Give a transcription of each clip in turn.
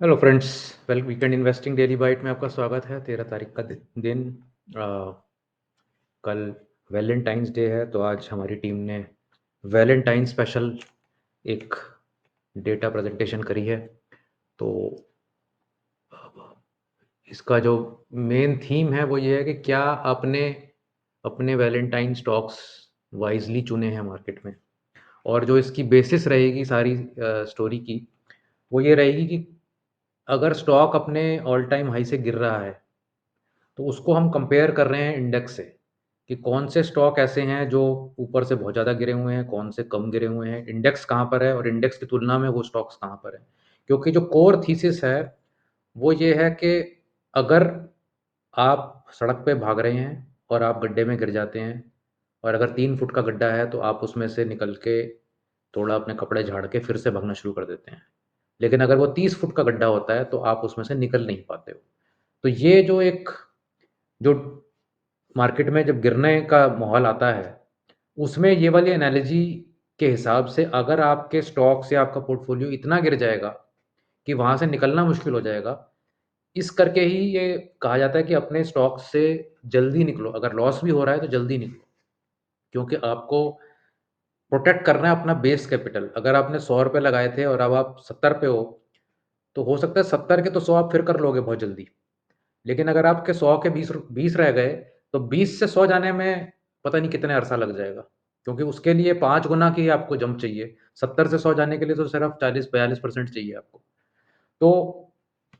Hello friends. Well, weekend investing daily bite में आपका स्वागत है। 13 तारीख का दिन। कल वैलेंटाइंस डे है, तो आज हमारी टीम ने वैलेंटाइन स्पेशल एक डेटा प्रेजेंटेशन करी है। तो इसका जो मेन थीम है वो ये है कि क्या आपने अपने वैलेंटाइन स्टॉक्स वाइजली चुने हैं मार्केट में। और जो इसकी बेसिस रहेगी सारी स्टोरी की, वो ये रहेगी कि अगर स्टॉक अपने ऑल टाइम हाई से गिर रहा है, तो उसको हम कंपेयर कर रहे हैं इंडेक्स से, कि कौन से स्टॉक ऐसे हैं जो ऊपर से बहुत ज़्यादा गिरे हुए हैं, कौन से कम गिरे हुए हैं, इंडेक्स कहाँ पर है और इंडेक्स की तुलना में वो स्टॉक्स कहाँ पर हैं। क्योंकि जो कोर थीसिस है, वो ये है कि अगर आप सड़क पे भाग रहे हैं और आप गड्ढे में गिर जाते हैं, और अगर 3 फुट का गड्ढा है, तो आप उसमें से निकल के थोड़ा अपने कपड़े झाड़ के फिर से भागना शुरू कर देते हैं। लेकिन अगर वो 30 फुट का गड्ढा होता है, तो आप उसमें से निकल नहीं पाते हो। तो ये जो मार्केट में जब गिरने का माहौल आता है, उसमें ये वाली एनालॉजी के हिसाब से अगर आपके स्टॉक से आपका पोर्टफ़ोलियो इतना गिर जाएगा कि वहाँ से निकलना मुश्किल हो जाएगा, इस करके ही ये कहा जाता है कि अपने स्टॉक से जल्दी निकलो। अगर लॉस भी हो रहा है तो जल्दी निकलो, क्योंकि आपको प्रोटेक्ट करना है अपना बेस कैपिटल। अगर आपने ₹100 लगाए थे और अब आप 70 पे हो, तो हो सकता है 70 के तो 100 आप फिर कर लोगे बहुत जल्दी। लेकिन अगर आपके 100 के 20 रह गए, तो 20 से 100 जाने में पता नहीं कितने अरसा लग जाएगा। क्योंकि उसके लिए 5 गुना की आपको जंप चाहिए। 70 से 100 जाने के लिए तो सिर्फ 40-42% चाहिए आपको। तो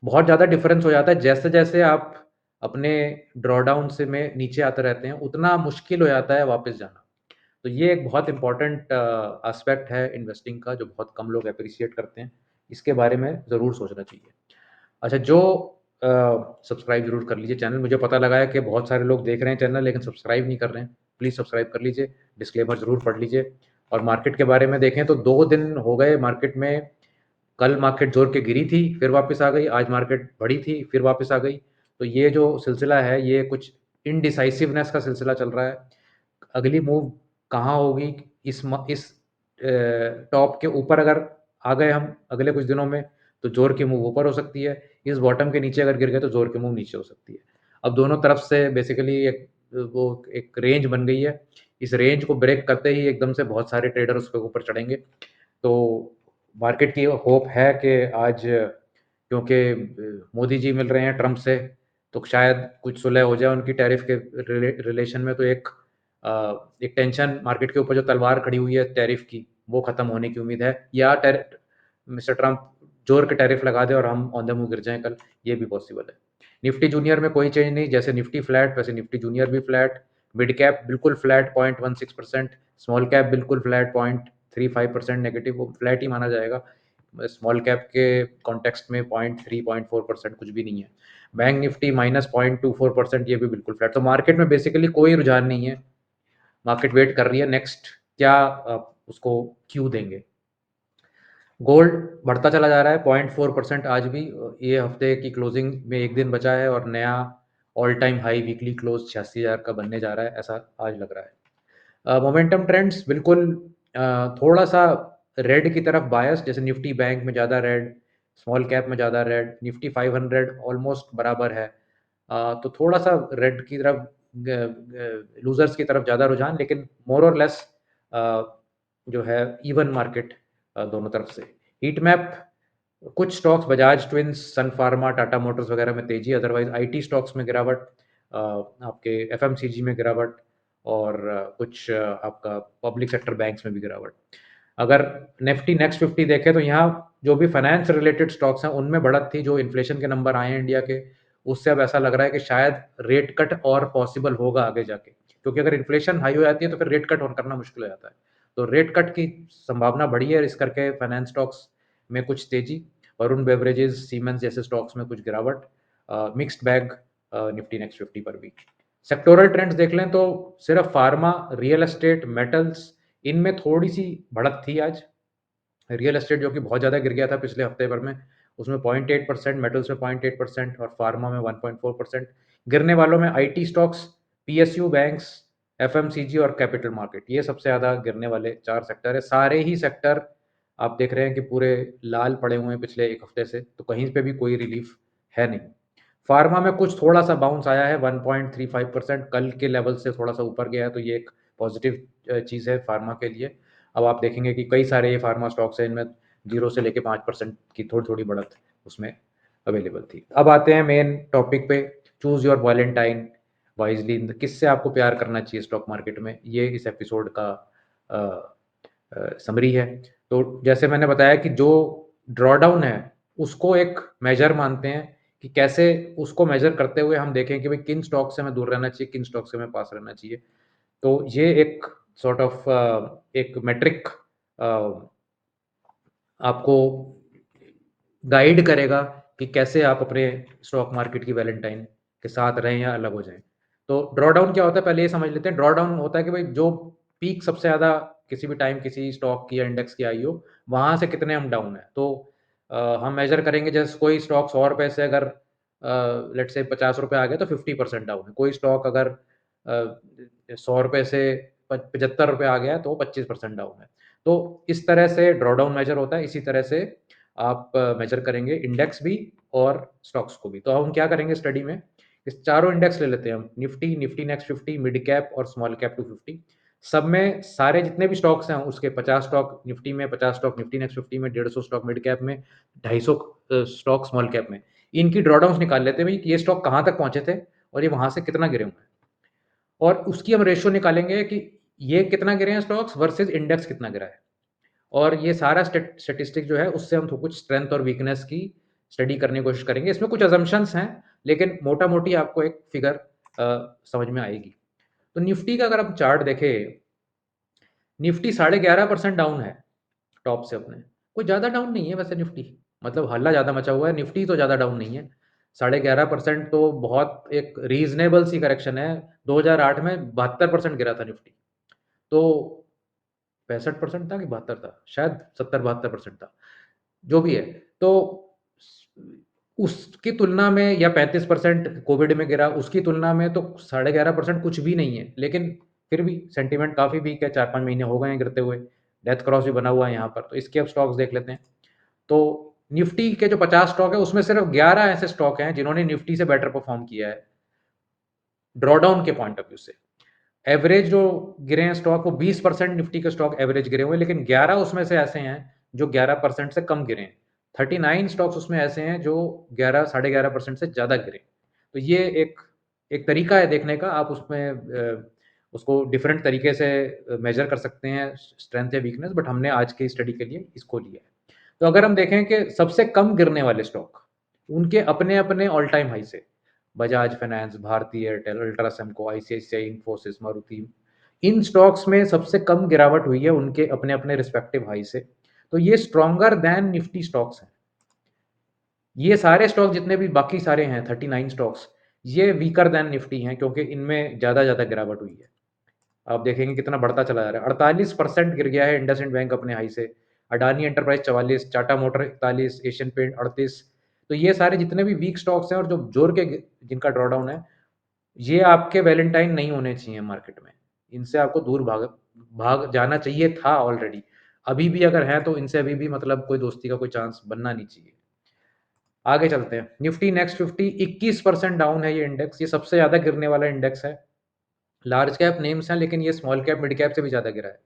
बहुत ज़्यादा डिफरेंस हो जाता है। जैसे-जैसे आप अपने ड्रॉडाउन से में नीचे आते रहते हैं, उतना मुश्किल हो जाता है वापस जाना। तो ये एक बहुत इम्पोर्टेंट एस्पेक्ट है इन्वेस्टिंग का, जो बहुत कम लोग एप्रिशिएट करते हैं। इसके बारे में ज़रूर सोचना चाहिए। अच्छा, जो सब्सक्राइब ज़रूर कर लीजिए चैनल। मुझे पता लगा है कि बहुत सारे लोग देख रहे हैं चैनल, लेकिन सब्सक्राइब नहीं कर रहे हैं। प्लीज़ सब्सक्राइब कर लीजिए, डिस्क्लेमर ज़रूर पढ़ लीजिए। और मार्केट के बारे में देखें तो 2 दिन हो गए मार्केट में। कल मार्केट ज़ोर के गिरी थी, फिर वापस आ गई। आज मार्केट बढ़ी थी, फिर वापस आ गई। तो ये जो सिलसिला है, ये कुछ इनडिसाइसिवनेस का सिलसिला चल रहा है। अगली मूव कहाँ होगी? इस टॉप के ऊपर अगर आ गए हम अगले कुछ दिनों में, तो ज़ोर की मूव ऊपर हो सकती है। इस बॉटम के नीचे अगर गिर गए, तो ज़ोर की मूव नीचे हो सकती है। अब दोनों तरफ से बेसिकली एक रेंज बन गई है। इस रेंज को ब्रेक करते ही एकदम से बहुत सारे ट्रेडर उसके ऊपर चढ़ेंगे। तो मार्केट की होप है कि आज, क्योंकि मोदी जी मिल रहे हैं ट्रंप से, तो शायद कुछ सुलह हो जाए उनकी टैरिफ के रिलेशन में। तो एक टेंशन मार्केट के ऊपर जो तलवार खड़ी हुई है टैरिफ की, वो खत्म होने की उम्मीद है। या मिस्टर ट्रंप जोर के टैरिफ लगा दे और हम ऑन द मूव गिर जाएं कल, ये भी पॉसिबल है। निफ्टी जूनियर में कोई चेंज नहीं। जैसे निफ्टी फ्लैट, वैसे निफ्टी जूनियर भी फ्लैट। मिड कैप बिल्कुल फ्लैट 0.16%। स्मॉल कैप बिल्कुल फ्लैट 0.35% नेगेटिव, वो फ्लैट ही माना जाएगा। स्मॉल कैप के कॉन्टेक्स्ट में 0.3-0.4% कुछ भी नहीं है। बैंक निफ्टी -0.24%, ये भी बिल्कुल फ्लैट। तो मार्केट में बेसिकली कोई रुझान नहीं है। मार्केट वेट कर रही है नेक्स्ट क्या उसको क्यू देंगे। गोल्ड बढ़ता चला जा रहा है 0.4% आज भी। ये हफ्ते की क्लोजिंग में एक दिन बचा है और नया all time high weekly close 86,000 का बनने जा रहा है, ऐसा आज लग रहा है। मोमेंटम ट्रेंड्स बिल्कुल थोड़ा सा रेड की तरफ बायस। जैसे निफ्टी बैंक में ज़्यादा रेड, स्मॉल कैप में ज़्यादा रेड, निफ्टी 500 ऑलमोस्ट बराबर है। तो थोड़ा सा रेड की तरफ, लूजर्स की तरफ ज़्यादा रुझान, लेकिन मोर और लेस जो है इवन मार्केट दोनों तरफ से। हीट मैप, कुछ स्टॉक्स बजाज ट्विंस, सन फार्मा, टाटा मोटर्स वगैरह में तेजी, अदरवाइज आईटी स्टॉक्स में गिरावट, आपके एफएमसीजी में गिरावट, और कुछ आपका पब्लिक सेक्टर बैंक्स में भी गिरावट। अगर निफ्टी नेक्स्ट 50 देखें, तो यहाँ जो भी फाइनेंस रिलेटेड स्टॉक्स हैं उनमें बढ़त थी। जो इन्फ्लेशन के नंबर आए हैं इंडिया के, उससे अब ऐसा लग रहा है कि शायद रेट कट और पॉसिबल होगा आगे जाके। क्योंकि अगर इन्फ्लेशन हाई हो जाती है, तो फिर रेट कट और करना मुश्किल हो जाता है। तो रेट कट की संभावना बढ़ी है, इस करके फाइनेंस स्टॉक्स में कुछ तेजी। वरुण बेवरेजेस, सीमेंस जैसे स्टॉक्स में कुछ गिरावट। मिक्स्ड बैग निफ्टी नेक्स्ट 50 पर भी। सेक्टोरल ट्रेंड्स देख लें तो सिर्फ फार्मा, रियल एस्टेट, मेटल्स, इनमें थोड़ी सी बढ़त थी आज। रियल एस्टेट जो कि बहुत ज़्यादा गिर गया था पिछले हफ्ते भर में, उसमें 0.8%, मेटल्स में 0.8% और फार्मा में 1.4%। गिरने वालों में IT stocks, PSU banks, FMCG और कैपिटल मार्केट, ये सबसे ज़्यादा गिरने वाले 4 सेक्टर है। सारे ही सेक्टर आप देख रहे हैं कि पूरे लाल पड़े हुए हैं पिछले 1 हफ्ते से, तो कहीं पे भी कोई रिलीफ है नहीं। फ़ार्मा में कुछ थोड़ा-सा बाउंस आया है 1.35% कल के लेवल से थोड़ा-सा ऊपर गया है, तो ये एक पॉज़िटिव चीज़ है फ़ार्मा के लिए। अब आप देखेंगे कि कई सारे ये फ़ार्मा स्टॉक्स हैं, इनमें 0 से लेके 5% की थोड़ी-थोड़ी बढ़त उसमें अवेलेबल थी। अब आते हैं मेन टॉपिक पे, चूज़ योर वैलेंटाइन वाइज़ली किससे आपको प्यार करना चाहिए स्टॉक मार्केट में, ये इस एपिसोड का अ समरी है। तो जैसे मैंने बताया कि जो ड्रॉडाउन है, उसको एक मेजर मानते हैं कि कैसे उसको मेजर करते हुए हम देखें कि भाई किन स्टॉक से हमें दूर रहना चाहिए, किन स्टॉक से हमें पास रहना चाहिए। तो ये एक सॉर्ट ऑफ एक मेट्रिक आपको गाइड करेगा कि कैसे आप अपने स्टॉक मार्केट की वैलेंटाइन के साथ रहें या अलग हो जाएँ। तो ड्रॉडाउन क्या होता है पहले ये समझ लेते हैं। ड्रॉडाउन होता है कि भाई जो पीक सबसे ज़्यादा किसी भी टाइम किसी स्टॉक की या इंडेक्स की आई हो, वहाँ से कितने हम डाउन हैं। तो हम मेज़र करेंगे जैसे कोई स्टॉक ₹100 से अगर लेट्स से ₹50 आ गया तो 50% डाउन है। कोई स्टॉक अगर ₹100 से ₹75 आ गया तो 25% डाउन है। तो इस तरह से ड्रॉडाउन मेजर होता है, इसी तरह से आप मेजर करेंगे इंडेक्स भी और स्टॉक्स को भी। तो हम क्या करेंगे स्टडी में, इस चारों इंडेक्स ले लेते हैं हम, Nifty, Nifty next 50, mid cap और स्मॉल कैप 250। सब में सारे जितने भी स्टॉक्स हैं उसके 50 स्टॉक निफ्टी में, 50 स्टॉक निफ्टी नेक्स्ट 50 में, 150 स्टॉक मिड कैप में, 250 स्टॉक स्मॉल कैप में। इनकी ड्रॉडाउन्स निकाल लेते हैं भई कि ये स्टॉक कहाँ तक पहुँचे थे और ये वहाँ से कितना गिरे हुए हैं। और उसकी हम रेशियो निकालेंगे कि ये कितना गिरे हैं स्टॉक्स वर्सेस इंडेक्स कितना गिरा है। और ये सारा स्टैटिस्टिक जो है उससे हम तो कुछ स्ट्रेंथ और वीकनेस की स्टडी करने की कोशिश करेंगे। इसमें कुछ असम्पशन्स हैं, लेकिन मोटा-मोटी आपको एक फिगर समझ में आएगी। तो निफ्टी का अगर आप चार्ट देखें, निफ्टी 11.5% डाउन है टॉप से अपने। कोई ज़्यादा डाउन नहीं है वैसे निफ्टी, मतलब हल्ला ज़्यादा मचा हुआ है, निफ्टी तो ज़्यादा डाउन नहीं है। 11.5% तो बहुत एक रीज़नेबल सी करेक्शन है। 2008 में 72% गिरा था निफ्टी। तो 65% था कि 72 था? शायद 70-72% था। जो भी है, तो उसकी तुलना में या 35% कोविड में गिरा, उसकी तुलना में तो 11.5% कुछ भी नहीं है। लेकिन फिर भी सेंटीमेंट काफ़ी वीक है, 4-5 महीने हो गए हैं गिरते हुए। डेथ क्रॉस भी बना हुआ है यहाँ पर, तो इसके अब स्टॉक्स देख लेते हैं। तो निफ्टी के जो 50 स्टॉक है, उसमें सिर्फ 11 ऐसे स्टॉक हैं जिन्होंने निफ्टी से बेटर परफ़ॉर्म किया है, ड्रॉडाउन के पॉइंट ऑफ व्यू से। एवरेज जो गिरे हैं स्टॉक वो 20% निफ्टी के स्टॉक एवरेज गिरे हुए हैं, लेकिन 11 उसमें से ऐसे हैं जो 11% से कम गिरे हैं। 39 स्टॉक्स उसमें ऐसे हैं जो 11 साढ़े 11% से ज़्यादा गिरे। तो ये एक एक तरीका है देखने का, आप उसमें उसको डिफरेंट तरीके से मेज़र कर सकते हैं स्ट्रेंथ या वीकनेस, बट हमने आज की स्टडी के लिए इसको लिया है। तो अगर हम देखें कि सबसे कम गिरने वाले स्टॉक, उनके अपने-अपने ऑल टाइम हाई से बजाज फाइनेंस, भारती एयरटेल, अल्ट्रासेमको, आईसीआईसीआई, इन्फोसिस, मारुति, इन स्टॉक्स में सबसे कम गिरावट हुई है उनके अपने-अपने रिस्पेक्टिव हाई से। तो ये स्ट्रॉन्गर दैन निफ्टी स्टॉक्स हैं। ये सारे स्टॉक जितने भी बाकी सारे हैं 39 स्टॉक्स, ये वीकर दैन निफ्टी हैं क्योंकि इनमें ज़्यादा गिरावट हुई है। आप देखेंगे कितना बढ़ता चला जा रहा है। 48% गिर गया है इंडसइंड बैंक अपने हाई से, Adani enterprise 44, Tata motor 41, Asian paint 38। तो ये सारे जितने भी वीक स्टॉक्स हैं और जो ज़ोर के जिनका ड्रॉडाउन है, ये आपके वैलेंटाइन नहीं होने चाहिए मार्केट में। इनसे आपको दूर भाग भाग जाना चाहिए था ऑलरेडी। अभी भी अगर हैं तो इनसे अभी भी मतलब कोई दोस्ती का कोई चांस बनना नहीं चाहिए। आगे चलते हैं। निफ्टी नेक्स्ट 50 21% डाउन है ये इंडेक्स, ये सबसे ज़्यादा गिरने वाला इंडेक्स है। लार्ज कैप नेम्स हैं लेकिन ये स्मॉल कैप, मिड कैप से भी ज़्यादा गिरा है।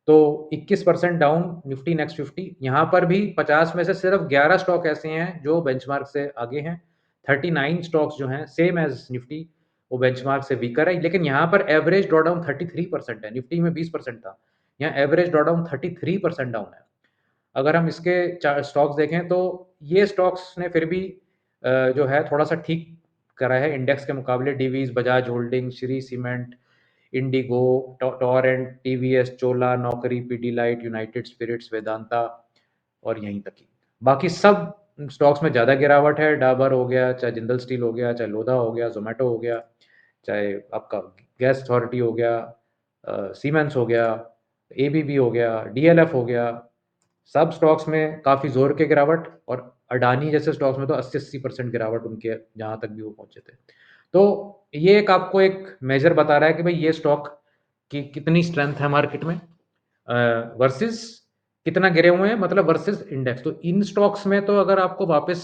तो 21% डाउन निफ्टी नेक्स्ट 50। यहाँ पर भी 50 में से सिर्फ 11 स्टॉक ऐसे हैं जो बेंचमार्क से आगे हैं। 39 स्टॉक्स जो हैं सेम एज़ निफ्टी, वो बेंचमार्क से वीकर है, लेकिन यहाँ पर एवरेज ड्रॉडाउन 33% है। निफ्टी में 20% था, यहाँ एवरेज ड्रॉडाउन 33% डाउन है। अगर हम इसके चा स्टॉक्स देखें तो ये स्टॉक्स ने फिर भी जो है थोड़ा-सा ठीक करा है इंडेक्स के मुकाबले। Divis, Bajaj holdings, Shree cement, IndiGo, Torrent, TVS, Chola, Naukri, Pidilite, United spirits, Vedanta और यहीं तक ही। बाकी सब स्टॉक्स में ज़्यादा गिरावट है। डाबर हो गया, चाहे जिंदल स्टील हो गया, चाहे लोधा हो गया, ज़ोमैटो हो गया, चाहे आपका गैस अथॉरिटी हो गया, सीमेंस हो गया, एबीबी हो गया, डीएलएफ हो गया। सब स्टॉक्स में काफ़ी ज़ोर की गिरावट, और अडानी जैसे स्टॉक्स में तो 80-80% गिरावट उनके जहाँ तक भी वो पहुँचे थे। तो ये एक आपको एक मेजर बता रहा है कि भाई ये स्टॉक की कितनी स्ट्रेंथ है मार्केट में वर्सेस कितना गिरे हुए हैं मतलब वर्सेस इंडेक्स। तो इन स्टॉक्स में तो अगर आपको वापस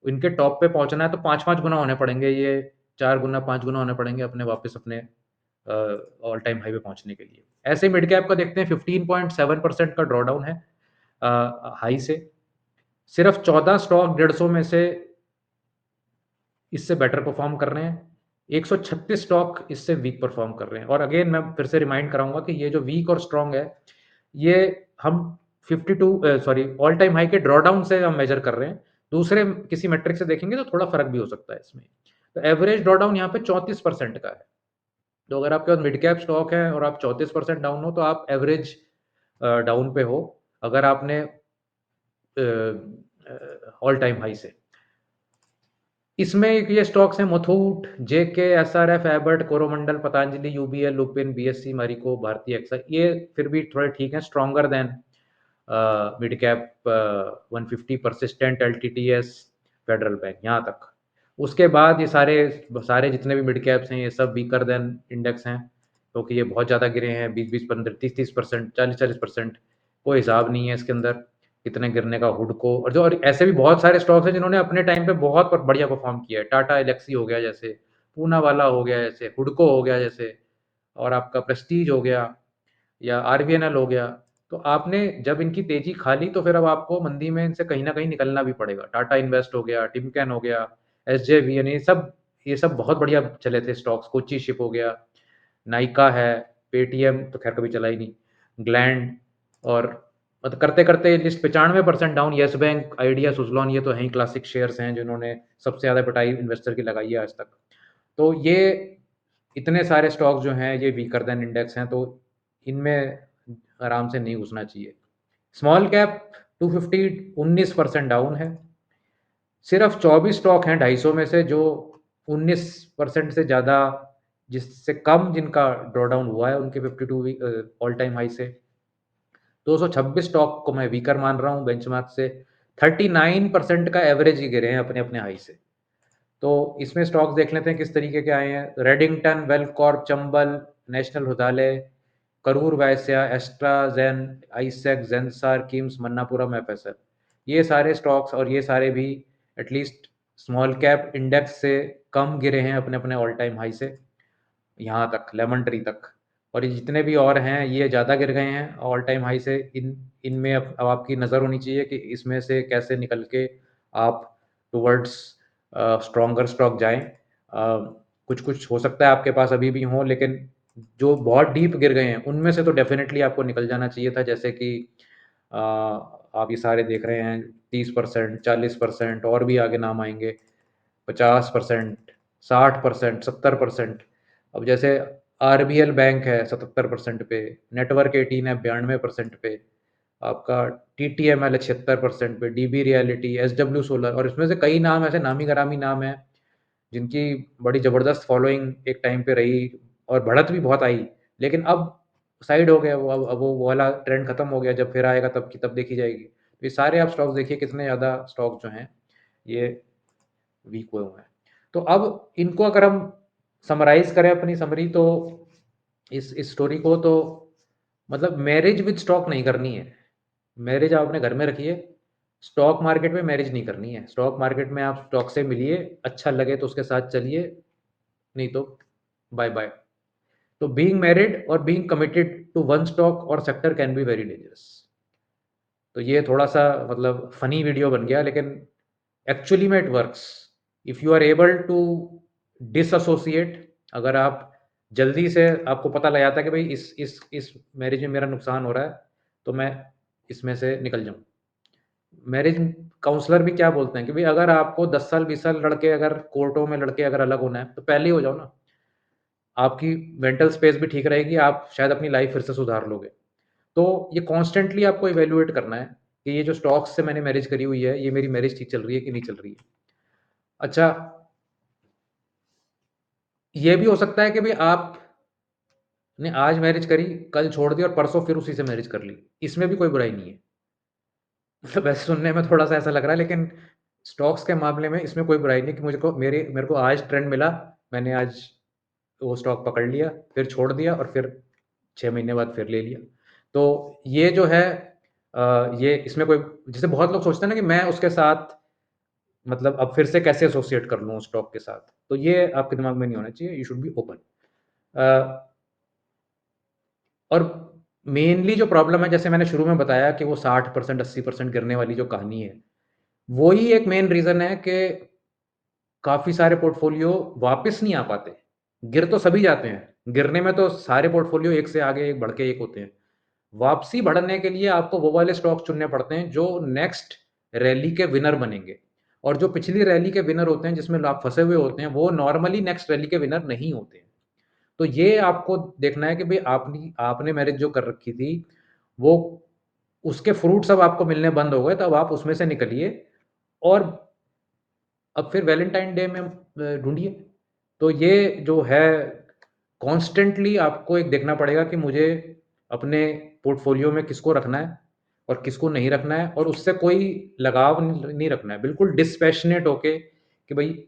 इनके टॉप पे पहुँचना है तो 5-5 गुना होने पड़ेंगे, ये 4 गुना, 5 गुना होने पड़ेंगे अपने वापस अपने अ, ऑल टाइम हाई पे पहुँचने के लिए। ऐसे ही मिड कैप का देखते हैं 15.7% का ड्रॉडाउन है हाई से। सिर्फ़ 14 स्टॉक 150 में से इससे बेटर परफ़ॉर्म कर रहे हैं। 136 स्टॉक इससे वीक परफ़ॉर्म कर रहे हैं और अगेन मैं फिर से रिमाइंड कराऊँगा कि ये जो वीक और स्ट्रॉन्ग है, ये हम 52 सॉरी ऑल टाइम हाई के ड्रॉडाउन से हम मेज़र कर रहे हैं। दूसरे किसी मेट्रिक से देखेंगे तो थोड़ा फ़र्क भी हो सकता है इसमें। तो एवरेज ड्रॉडाउन यहाँ पे 34% का है। तो अगर आपके पास मिड कैप स्टॉक है और आप 34% डाउन हो तो आप एवरेज डाउन पे हो। अगर आपने ऑल टाइम हाई से। इसमें एक ये स्टॉक्स हैं Muthoot, JK, SRF, Abbott, Coromandel, Patanjali, UBL, Lupin, BSE, Marico, Bharti AXA ये फिर भी थोड़े ठीक हैं, stronger than mid cap 150, Persistent, LTTS, federal bank यहाँ तक। उसके बाद ये सारे सारे जितने भी मिड कैप्स हैं ये सब वीकर देन इंडेक्स हैं क्योंकि ये बहुत ज़्यादा गिरे हैं 20-20, 15, 30-30%, 40-40%। कोई हिसाब नहीं है इसके अंदर कितने गिरने का हुडको और ऐसे भी बहुत सारे स्टॉक्स हैं जिन्होंने अपने टाइम पे बहुत बढ़िया परफॉर्म किया है। टाटा एल्क्सी हो गया जैसे, पूनावाला हो गया जैसे, हुडको हो गया जैसे और आपका प्रेस्टीज हो गया या आरबीएनएल हो गया। तो आपने जब इनकी तेजी खा ली तो फिर अब आपको मंदी में इनसे कहीं न कहीं निकलना भी पड़ेगा। टाटा इन्वेस्ट हो गया, टिमकेन हो गया, एसजेवीएन ये सब बहुत बढ़िया चले थे स्टॉक्स। कोची शिप हो गया, नाइका है, पेटीएम तो ख़ैर कभी चला ही नहीं, ग्लैंड और मतलब करते-करते list 95% down. Yes bank, idea, Suzlon ये तो हैं ही क्लासिक शेयर्स हैं जिन्होंने सबसे ज़्यादा पिटाई इन्वेस्टर की लगाई है आज तक। तो ये इतने सारे स्टॉक्स जो हैं ये वीकर देन इंडेक्स हैं तो इनमें आराम से नहीं घुसना चाहिए। स्मॉल कैप 250 19% डाउन है। सिर्फ़ 24 स्टॉक हैं 250 में से जो 19% से ज़्यादा जिससे कम जिनका ड्रॉडाउन हुआ है उनके 52 ऑल टाइम हाई से। 226 स्टॉक को मैं वीकर मान रहा हूँ बेंचमार्क से। 39% का एवरेज ही गिरे हैं अपने-अपने हाई से। तो इसमें स्टॉक्स देख लेते हैं किस तरीके के आए हैं। Redington, वेलकॉर्प, Chambal, national Hrudayalaya, Karur Vysya, एस्ट्राज़ेन, Isaac, ज़ेनसार, KIMS, Manappuram, FSL. ये सारे स्टॉक्स और ये सारे भी एटलीस्ट स्मॉल कैप इंडेक्स से कम गिरे हैं अपने-अपने ऑल टाइम हाई से। यहाँ तक, लेमन ट्री तक और ये जितने भी और हैं ये ज़्यादा गिर गए हैं ऑल टाइम हाई से। इनमें अब आपकी नज़र होनी चाहिए कि इसमें से कैसे निकल के आप टुवर्ड्स स्ट्रॉन्गर स्टॉक जाएँ। कुछ-कुछ हो सकता है आपके पास अभी भी हों लेकिन जो बहुत डीप गिर गए हैं उनमें से तो डेफ़िनेटली आपको निकल जाना चाहिए था। जैसे कि आप ये सारे देख रहे हैं 30%, 40% और भी आगे नाम आएँगे। 50%, 60%, 70%। अब जैसे आरबीएल बैंक है 77% पे, नेटवर्क 18 है 92% पे, आपका टीटीएमएल है 76% पे, डीबी रियलिटी, एसडब्ल्यू सोलर और इसमें से कई नाम ऐसे नामी-गिरामी नाम हैं, जिनकी बड़ी ज़बरदस्त फॉलोइंग एक टाइम पे रही और बढ़त भी बहुत आई। लेकिन अब साइड हो गया वो अब वो वाला ट्रेंड खत्म हो गया, जब फिर आएगा तब देखी जाएगी। तो ये सारे आप स्टॉक्स देखिए कितने ज़्यादा स्टॉक जो हैं, ये वीक हुए हुए हैं। तो अब इनको अगर हम समराइज़ करें अपनी समरी तो इस स्टोरी को तो मतलब मैरिज विद स्टॉक नहीं करनी है। मैरिज आप अपने घर में रखिए, स्टॉक मार्केट में मैरिज नहीं करनी है। स्टॉक मार्केट में आप स्टॉक से मिलिए, अच्छा लगे तो उसके साथ चलिए, नहीं तो बाय-बाय। तो बीइंग मैरिड और being committed to one stock और sector can be very dangerous. तो ये थोड़ा-सा मतलब फ़नी वीडियो बन गया लेकिन एक्चुअली में it works. If you are able to disassociate अगर आप जल्दी से आपको पता लग जाता है कि भाई इस मैरिज में मेरा नुकसान हो रहा है, तो मैं इसमें से निकल जाऊँ। मैरिज काउंसलर भी क्या बोलते हैं कि भाई अगर आपको 10 साल 20 साल लड़के अगर कोर्टों में लड़के अगर अलग होना है, तो पहले ही हो जाओ ना। आपकी मेंटल स्पेस भी ठीक रहेगी, आप शायद अपनी लाइफ़ फिर से सुधार लोगे। तो ये कॉन्स्टेंटली आपको इवैल्यूएट करना है कि ये जो स्टॉक्स से मैंने मैरिज करी हुई है, ये मेरी मैरिज ठीक चल रही है कि नहीं चल रही है। अच्छा, ये भी हो सकता है कि भई आपने आज मैरिज करी, कल छोड़ दी और परसों फिर उसी से मैरिज कर ली। इसमें भी कोई बुराई नहीं है। मतलब वैसे सुनने में थोड़ा-सा ऐसा लग रहा है लेकिन स्टॉक्स के मामले में इसमें कोई बुराई नहीं कि मेरे को आज ट्रेंड मिला, मैंने आज वो स्टॉक पकड़ लिया, फिर छोड़ दिया और फिर 6 महीने बाद फिर ले लिया। तो ये जो है ये इसमें कोई जैसे बहुत लोग सोचते हैं ना कि मैं उसके साथ मतलब अब फिर से कैसे एसोसिएट कर लूँ उस स्टॉक के साथ, तो ये आपके दिमाग में नहीं होना चाहिए, यू शुड बी ओपन। अ, और मेनली जो प्रॉब्लम है जैसे मैंने शुरू में बताया कि वो 60% 80% गिरने वाली जो कहानी है, वो ही एक मेन रीज़न है कि काफ़ी सारे पोर्टफ़ोलियो वापस नहीं आ पाते। गिर तो सभी जाते हैं, गिरने में तो सारे पोर्टफ़ोलियो एक से आगे एक बढ़ के एक होते हैं। वापसी बढ़ने के लिए आपको वो वाले स्टॉक्स चुनने पड़ते हैं जो नेक्स्ट रैली के विनर बनेंगे। और जो पिछली रैली के विनर होते हैं जिसमें आप फँसे हुए होते हैं, वो नॉर्मली नेक्स्ट रैली के विनर नहीं होते हैं। तो ये आपको देखना है कि भई आपने आपने मैरिज जो कर रखी थी, वो उसके फ्रूट्स अब आपको मिलने बंद हो गए, तो अब आप उसमें से निकलिए और अब फिर वैलेंटाइन डे में ढूँढिए। तो ये जो है कॉन्स्टेंटली आपको एक देखना पड़ेगा कि मुझे अपने पोर्टफ़ोलियो में किसको रखना है और किसको नहीं रखना है और उससे कोई लगाव नहीं रखना है। बिल्कुल डिस्पैशनेट होके कि भई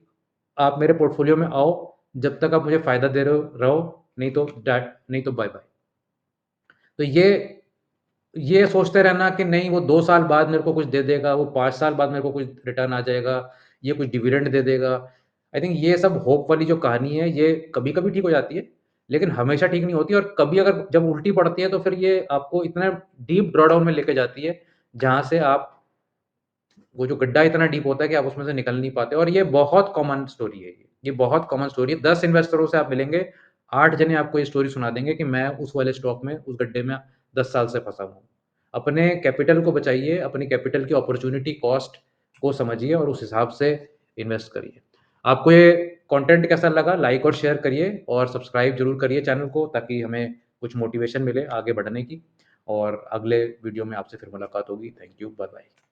आप मेरे पोर्टफ़ोलियो में आओ, जब तक आप मुझे फ़ायदा दे रहे हो रहो, नहीं तो बाय-बाय। तो ये सोचते रहना कि नहीं वो 2 साल बाद मेरे को कुछ दे देगा, वो 5 साल बाद मेरे को कुछ रिटर्न आ जाएगा, ये कुछ डिविडेंड दे देगा। आई थिंक ये सब होप वाली जो कहानी है, ये कभी-कभी ठीक हो जाती है, लेकिन हमेशा ठीक नहीं होती और कभी अगर जब उल्टी पड़ती है, तो फिर ये आपको इतना डीप ड्रॉडाउन में लेके जाती है, जहाँ से आप वो जो गड्ढा इतना डीप होता है कि आप उसमें से निकल नहीं पाते और ये बहुत कॉमन स्टोरी है ये। ये बहुत कॉमन स्टोरी है। 10 इन्वेस्टरों से आप मिलेंगे, 8 जने आपको ये स्टोरी सुना देंगे कि मैं उस वाले स्टॉक में, उस गड्ढे में 10 साल से फँसा हूँ। अपने कैपिटल को बचाइए, अपनी कैपिटल की अपॉर्च्युनिटी कॉस्ट को समझिए और उस हिसाब से इन्वेस्ट करिए। आपको ये कंटेंट कैसा लगा? लाइक और शेयर करिए और सब्सक्राइब ज़रूर करिए चैनल को ताकि हमें कुछ मोटिवेशन मिले आगे बढ़ने की और अगले वीडियो में आपसे फिर मुलाकात होगी। Thank you, bye-bye.